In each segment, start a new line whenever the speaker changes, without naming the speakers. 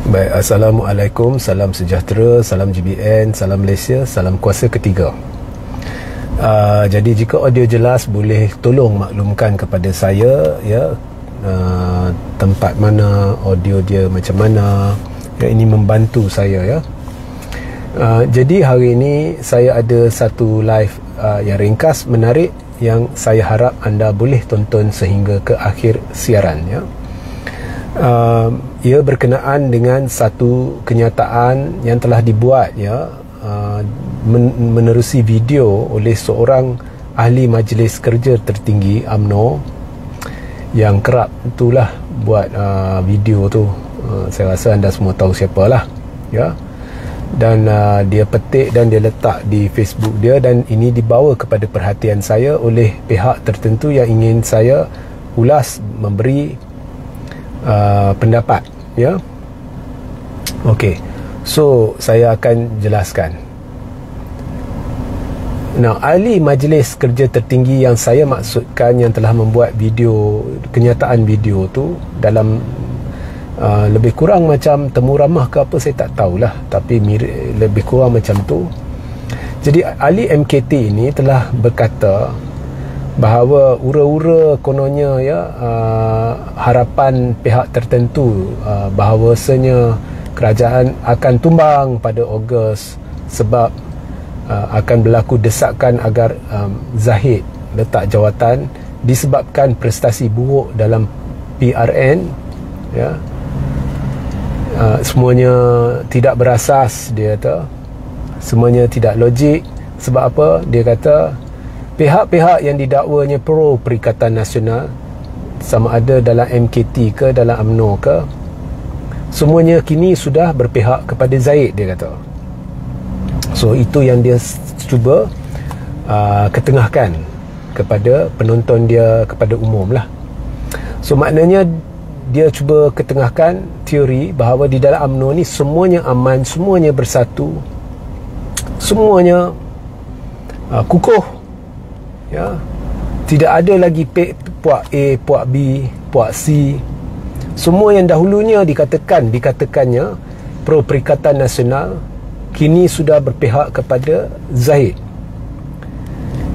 Baik, Assalamualaikum, salam sejahtera, salam GBN, salam Malaysia, salam kuasa ketiga. Jadi jika audio jelas, boleh tolong maklumkan kepada saya ya, tempat mana audio dia, macam mana ya, ini membantu saya ya. Jadi hari ini saya ada satu live yang ringkas, menarik, yang saya harap anda boleh tonton sehingga ke akhir siaran ya. Ia berkenaan dengan satu kenyataan yang telah dibuat ya, menerusi video oleh seorang ahli majlis kerja tertinggi UMNO yang kerap itulah buat video tu. Saya rasa anda semua tahu siapalah ya. Dan dia petik dan dia letak di Facebook dia, dan ini dibawa kepada perhatian saya oleh pihak tertentu yang ingin saya ulas, memberi pendapat ya. Okey, so saya akan jelaskan. Nah, ahli majlis kerja tertinggi yang saya maksudkan, yang telah membuat video, kenyataan video tu dalam lebih kurang macam temu ramah ke apa, saya tak tahulah, tapi lebih kurang macam tu. Jadi ahli MKT ini telah berkata bahawa ura-ura kononnya ya, harapan pihak tertentu bahawasanya kerajaan akan tumbang pada Ogos sebab akan berlaku desakan agar Zahid letak jawatan disebabkan prestasi buruk dalam PRN ya. Semuanya tidak berasas, dia kata. Semuanya tidak logik. Sebab apa? Dia kata pihak-pihak yang didakwanya pro Perikatan Nasional, sama ada dalam MKT ke dalam UMNO ke, semuanya kini sudah berpihak kepada Zahid, dia kata. So itu yang dia cuba ketengahkan kepada penonton dia, kepada umum lah. So maknanya dia cuba ketengahkan teori bahawa di dalam UMNO ni semuanya aman, semuanya bersatu, semuanya kukuh ya. Tidak ada lagi puak A, puak B, puak C. Semua yang dahulunya dikatakannya pro Perikatan Nasional kini sudah berpihak kepada Zahid.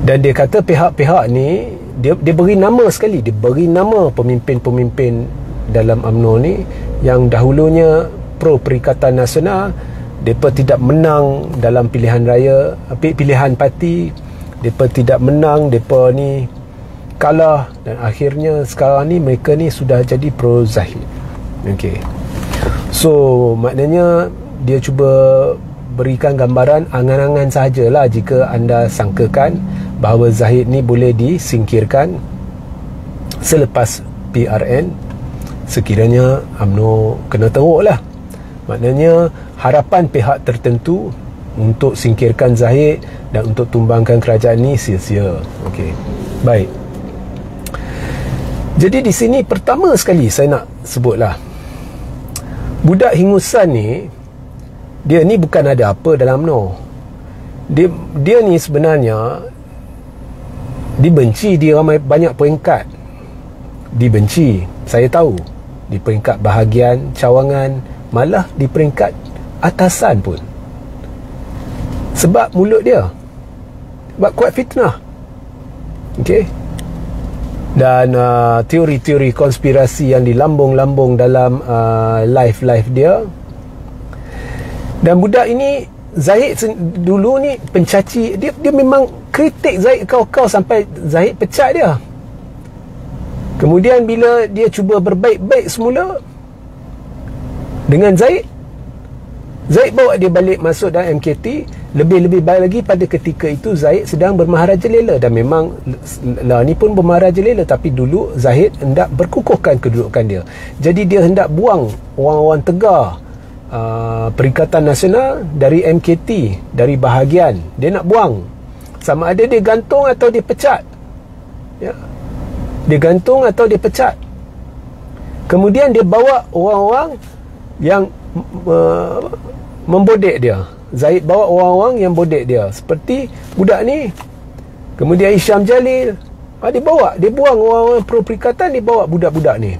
Dan dia kata pihak-pihak ni dia beri nama sekali, dia beri nama pemimpin-pemimpin dalam UMNO ni yang dahulunya pro Perikatan Nasional. Mereka tidak menang dalam pilihan raya, pilihan parti. Mereka tidak menang, mereka ni kalah, dan akhirnya sekarang ni mereka ni sudah jadi pro Zahid. Okey. So maknanya dia cuba berikan gambaran angan-angan sahajalah jika anda sangkakan bahawa Zahid ni boleh disingkirkan selepas PRN, sekiranya UMNO kena teruk lah. Maknanya harapan pihak tertentu untuk singkirkan Zahid dan untuk tumbangkan kerajaan ni sia-sia. Okey. Baik. Jadi di sini pertama sekali saya nak sebutlah, budak hingusan ni, dia ni bukan ada apa dalam UMNO. Dia ni sebenarnya dibenci di ramai banyak peringkat. Dibenci, saya tahu, di peringkat bahagian, cawangan, malah di peringkat atasan pun. Sebab mulut dia, sebab kuat fitnah. Okey. Dan teori-teori konspirasi yang dilambung-lambung dalam live dia. Dan budak ini, Zahid dulu ni pencaci, dia memang kritik Zahid kau sampai Zahid pecat dia. Kemudian bila dia cuba berbaik-baik semula dengan Zahid bawa dia balik masuk dalam MKT. Lebih-lebih baik lagi pada ketika itu Zahid sedang bermaharajalela. Dan memang lah ni pun bermaharajalela, tapi dulu Zahid hendak berkukuhkan kedudukan dia. Jadi dia hendak buang orang-orang tegar Perikatan Nasional dari MKT, dari bahagian. Dia nak buang, sama ada dia gantung atau dia pecat ya. Dia gantung atau dia pecat. Kemudian dia bawa orang-orang yang membodek dia. Zahid bawa orang-orang yang bodek dia, seperti budak ni. Kemudian Hisham Jalil, dia buang orang-orang pro Perikatan, dia bawa budak-budak ni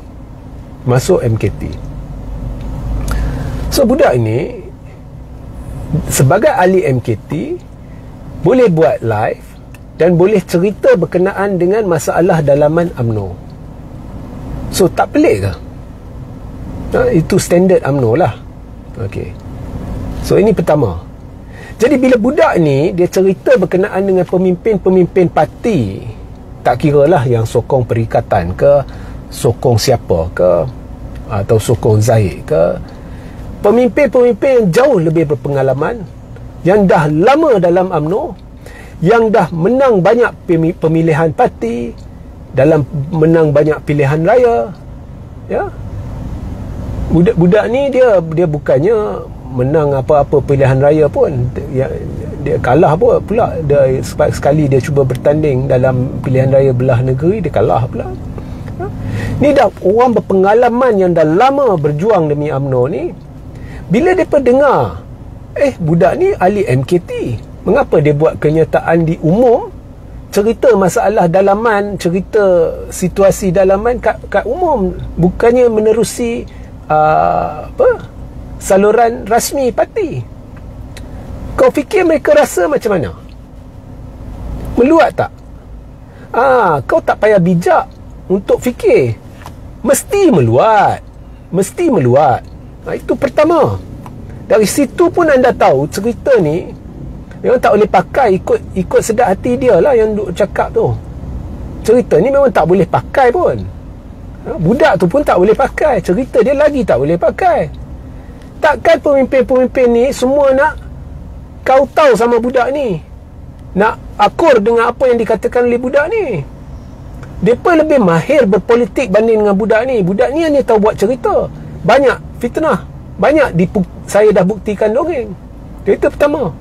masuk MKT. So budak ini sebagai ahli MKT boleh buat live dan boleh cerita berkenaan dengan masalah dalaman UMNO. So tak pelik ke? Itu standard UMNO lah. Okey. So ini pertama. Jadi bila budak ni dia cerita berkenaan dengan pemimpin-pemimpin parti, tak kira lah yang sokong perikatan ke, sokong siapa ke, atau sokong Zahid ke, pemimpin-pemimpin yang jauh lebih berpengalaman, yang dah lama dalam UMNO, yang dah menang banyak pemilihan parti, dalam menang banyak pilihan raya, ya. Budak-budak ni dia bukannya menang apa-apa pilihan raya pun, dia kalah pula. Dia sekali dia cuba bertanding dalam pilihan raya belah negeri, dia kalah pula. Ya? Ni dah orang berpengalaman yang dah lama berjuang demi UMNO ni. Bila mereka dengar budak ni ahli MKT, mengapa dia buat kenyataan di umum, cerita masalah dalaman, cerita situasi dalaman kat umum, bukannya menerusi saluran rasmi parti? Kau fikir mereka rasa macam mana? Meluat tak? Kau tak payah bijak untuk fikir. Mesti meluat. Itu pertama. Dari situ pun anda tahu cerita ni memang tak boleh pakai ikut sedap hati dia lah yang duk cakap tu. Cerita ni memang tak boleh pakai pun. Budak tu pun tak boleh pakai. Cerita dia lagi tak boleh pakai. Takkan pemimpin-pemimpin ni semua nak kau tahu sama budak ni, nak akur dengan apa yang dikatakan oleh budak ni. Mereka lebih mahir berpolitik banding dengan budak ni. Budak ni hanya tahu buat cerita. Banyak fitnah, banyak saya dah buktikan dongeng. Itu pertama.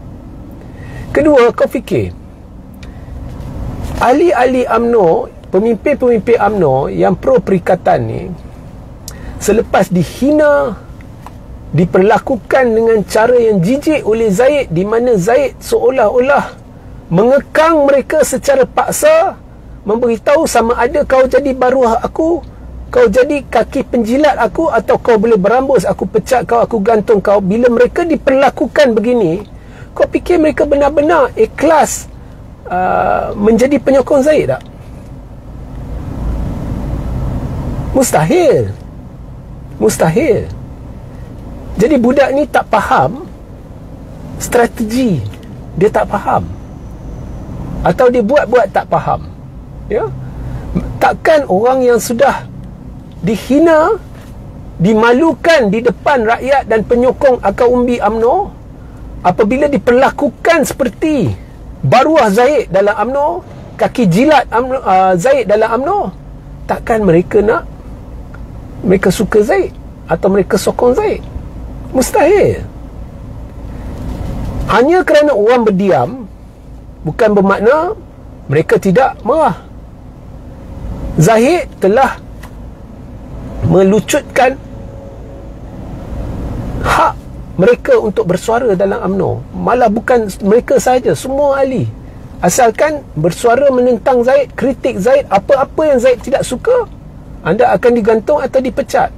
Kedua, kau fikir ahli-ahli UMNO, pemimpin-pemimpin UMNO yang pro perikatan ni, selepas dihina, diperlakukan dengan cara yang jijik oleh Zahid, di mana Zahid seolah-olah mengekang mereka secara paksa, memberitahu sama ada kau jadi baruah aku, kau jadi kaki penjilat aku, atau kau boleh berambus, aku pecat kau, aku gantung kau. Bila mereka diperlakukan begini, kau fikir mereka benar-benar ikhlas menjadi penyokong Zahid tak? Mustahil. Jadi budak ni tak faham strategi. Dia tak faham, atau dia buat-buat tak faham. Ya? Takkan orang yang sudah dihina, dimalukan di depan rakyat dan penyokong akar umbi UMNO, apabila diperlakukan seperti baruah Zahid dalam UMNO, kaki jilat Zahid dalam UMNO, takkan mereka suka Zahid atau mereka sokong Zahid? Mustahil. Hanya kerana orang berdiam bukan bermakna mereka tidak marah. Zahid telah melucutkan hak mereka untuk bersuara dalam UMNO. Malah bukan mereka sahaja, semua ahli. Asalkan bersuara menentang Zahid, kritik Zahid, apa-apa yang Zahid tidak suka, anda akan digantung atau dipecat.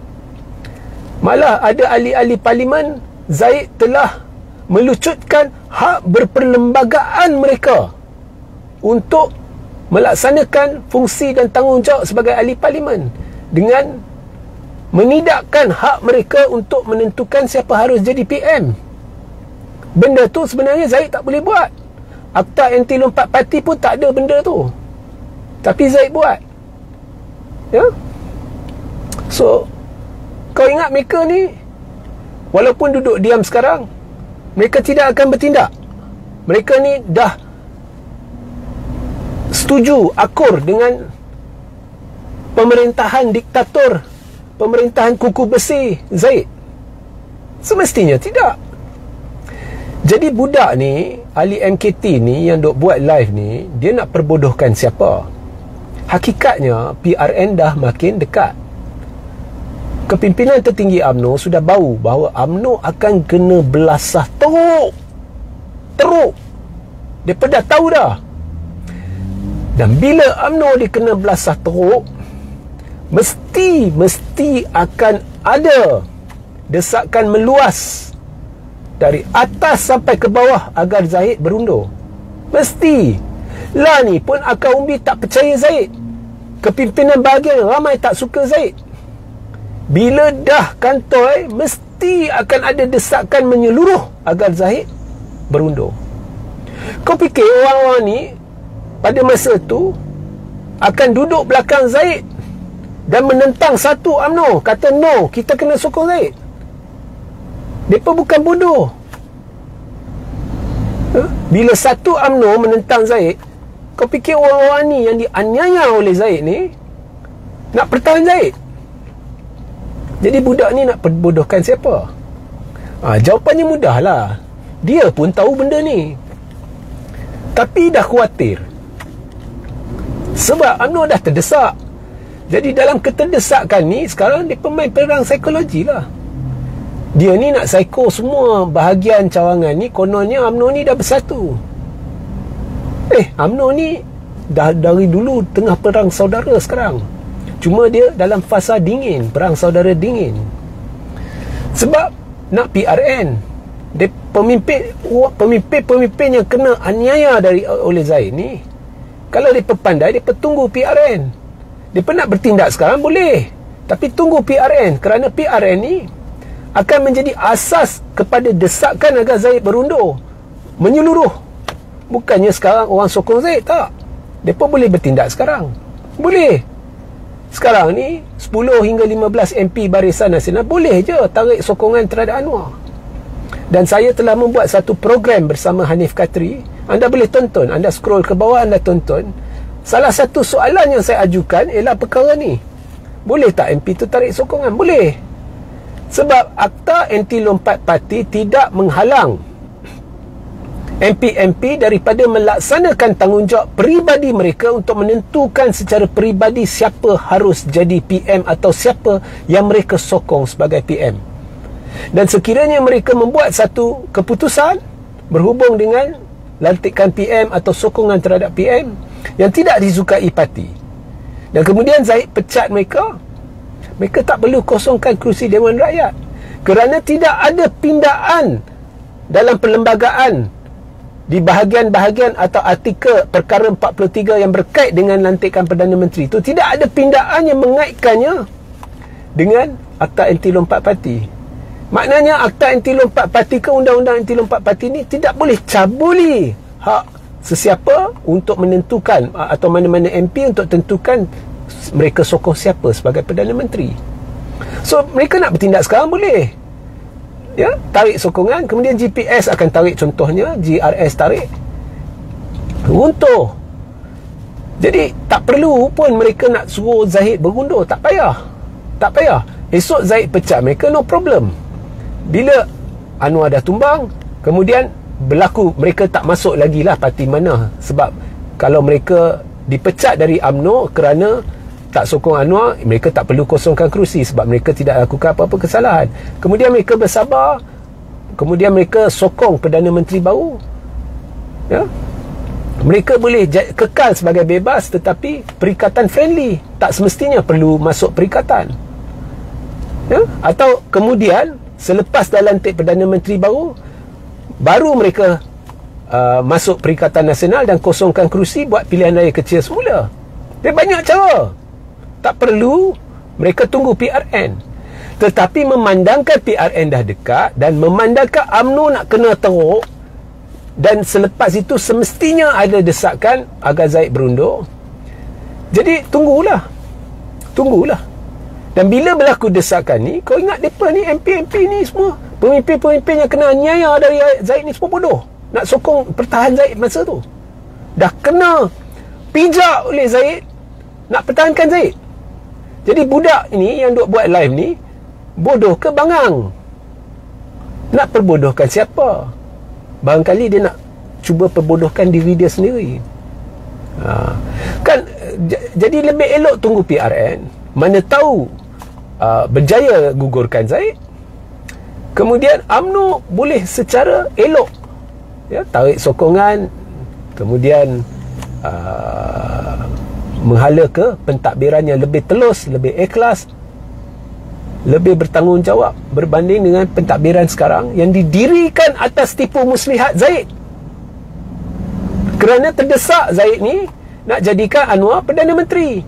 Malah ada ahli-ahli parlimen, Zahid telah melucutkan hak berperlembagaan mereka untuk melaksanakan fungsi dan tanggungjawab sebagai ahli parlimen, dengan menidakkan hak mereka untuk menentukan siapa harus jadi PM. Benda tu sebenarnya Zahid tak boleh buat. Akta anti lompat parti pun tak ada benda tu, tapi Zahid buat. Ya. So kau ingat mereka ni walaupun duduk diam sekarang, mereka tidak akan bertindak. Mereka ni dah setuju, akur dengan pemerintahan diktator, pemerintahan kuku besi Zahid? Semestinya tidak. Jadi budak ni, ahli MKT ni yang duk buat live ni, dia nak perbodohkan siapa? Hakikatnya PRN dah makin dekat. Kepimpinan tertinggi UMNO sudah bau bahawa UMNO akan kena belasah teruk. Mereka dah tahu dah. Dan bila UMNO dikena belasah teruk, mesti akan ada desakan meluas dari atas sampai ke bawah agar Zahid berundur. Mesti. Lah ni pun akar umbi tak percaya Zahid. Kepimpinan bahagian ramai tak suka Zahid. Bila dah kantoi, mesti akan ada desakan menyeluruh agar Zahid berundur. Kau fikir orang-orang ni pada masa tu akan duduk belakang Zahid dan menentang satu UMNO, kata no, kita kena sokong Zahid? Mereka bukan bodoh. Bila satu UMNO menentang Zahid, kau fikir orang-orang ni yang dianiaya oleh Zahid ni nak pertahan Zahid? Jadi budak ni nak perbodohkan siapa? Jawapannya mudahlah. Dia pun tahu benda ni, tapi dah khawatir. Sebab UMNO dah terdesak. Jadi dalam keterdesakan ni, sekarang dia pemain perang psikologi lah. Dia ni nak psycho semua bahagian cawangan ni. Kononnya UMNO ni dah bersatu. UMNO ni dah dari dulu tengah perang saudara sekarang. Cuma dia dalam fasa dingin, perang saudara dingin. Sebab nak PRN. Dia pemimpin yang kena aniaya oleh Zahid ni, kalau dia pandai, dia tunggu PRN. Dia nak bertindak sekarang boleh, tapi tunggu PRN, kerana PRN ni akan menjadi asas kepada desakan agar Zahid berundur menyeluruh. Bukannya sekarang orang sokong Zahid, tak. Mereka boleh bertindak sekarang, boleh. Sekarang ni 10 hingga 15 MP Barisan Nasional boleh je tarik sokongan terhadap Anwar. Dan saya telah membuat satu program bersama Hanif Katri. Anda boleh tonton, anda scroll ke bawah, anda tonton. Salah satu soalan yang saya ajukan ialah perkara ni. Boleh tak MP tu tarik sokongan? Boleh. Sebab Akta Anti Lompat Parti tidak menghalang MP-MP daripada melaksanakan tanggungjawab peribadi mereka untuk menentukan secara peribadi siapa harus jadi PM atau siapa yang mereka sokong sebagai PM. Dan sekiranya mereka membuat satu keputusan berhubung dengan lantikan PM atau sokongan terhadap PM yang tidak disukai parti, dan kemudian Zahid pecat mereka, mereka tak perlu kosongkan kerusi Dewan Rakyat, kerana tidak ada pindaan dalam perlembagaan di bahagian-bahagian atau artikel perkara 43 yang berkait dengan lantikan Perdana Menteri itu. Tidak ada pindaan yang mengaitkannya dengan Akta Anti Lompat Parti. Maknanya Akta Anti Lompat Parti ke Undang-Undang Anti Lompat Parti ni tidak boleh cabuli hak sesiapa untuk menentukan, atau mana-mana MP untuk tentukan mereka sokong siapa sebagai Perdana Menteri. So mereka nak bertindak sekarang boleh, ya, tarik sokongan, kemudian GPS akan tarik, contohnya GRS tarik, runtuh. Jadi tak perlu pun mereka nak suruh Zahid berundur. Tak payah, tak payah. Esok Zahid pecat mereka, no problem. Bila Anwar dah tumbang, kemudian berlaku mereka tak masuk lagi lah parti mana. Sebab kalau mereka dipecat dari UMNO kerana tak sokong Anwar, mereka tak perlu kosongkan kerusi sebab mereka tidak lakukan apa-apa kesalahan. Kemudian mereka bersabar, kemudian mereka sokong Perdana Menteri baru, ya, mereka boleh kekal sebagai bebas, tetapi perikatan friendly, tak semestinya perlu masuk perikatan, ya. Atau kemudian selepas dah lantik Perdana Menteri baru mereka masuk Perikatan Nasional dan kosongkan kerusi, buat pilihan raya kecil semula. Dia banyak cara. Tak perlu mereka tunggu PRN. Tetapi memandangkan PRN dah dekat dan memandangkan UMNO nak kena teruk, dan selepas itu semestinya ada desakan agar Zahid berundur, jadi tunggulah. Dan bila berlaku desakan ni, kau ingat mereka ni MP-MP ni semua, pemimpin-pemimpin yang kena aniaya dari Zahid ni semua bodoh. Nak sokong pertahan Zahid masa tu, dah kena pijak oleh Zahid, nak pertahankan Zahid. Jadi budak ini yang duk buat live ni bodoh ke bangang? Nak perbodohkan siapa? Barangkali dia nak cuba perbodohkan diri dia sendiri. Kan jadi lebih elok tunggu PRN. Mana tahu berjaya gugurkan Zahid, kemudian UMNO boleh secara elok, ya, tarik sokongan, kemudian menghala ke pentadbiran yang lebih telus, lebih ikhlas. lebih bertanggungjawab berbanding dengan pentadbiran sekarang yang didirikan atas tipu muslihat Zaid. Kerana terdesak Zaid ni nak jadikan Anwar Perdana Menteri.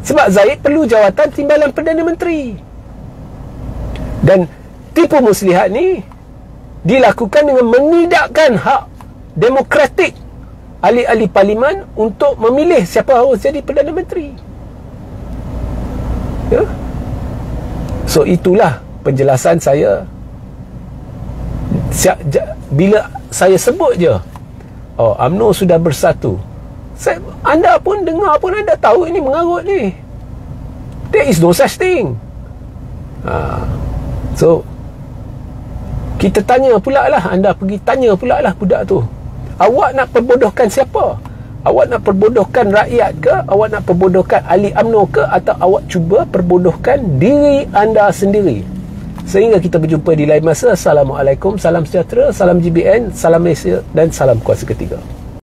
Sebab Zaid perlu jawatan timbalan Perdana Menteri. Dan tipu muslihat ni dilakukan dengan menidakkan hak demokratik ahli-ahli parlimen untuk memilih siapa harus jadi Perdana Menteri. Ya? So itulah penjelasan saya. Bila saya sebut je, oh, UMNO sudah bersatu, anda pun dengar pun anda tahu ini mengarut ni. There is no such thing. So kita tanya pula lah, anda pergi tanya pula lah budak tu, awak nak perbodohkan siapa? Awak nak perbodohkan rakyat ke? Awak nak perbodohkan ahli UMNO ke? Atau awak cuba perbodohkan diri anda sendiri? Sehingga kita berjumpa di lain masa. Assalamualaikum, salam sejahtera, salam GBN, salam Malaysia dan salam kuasa ketiga.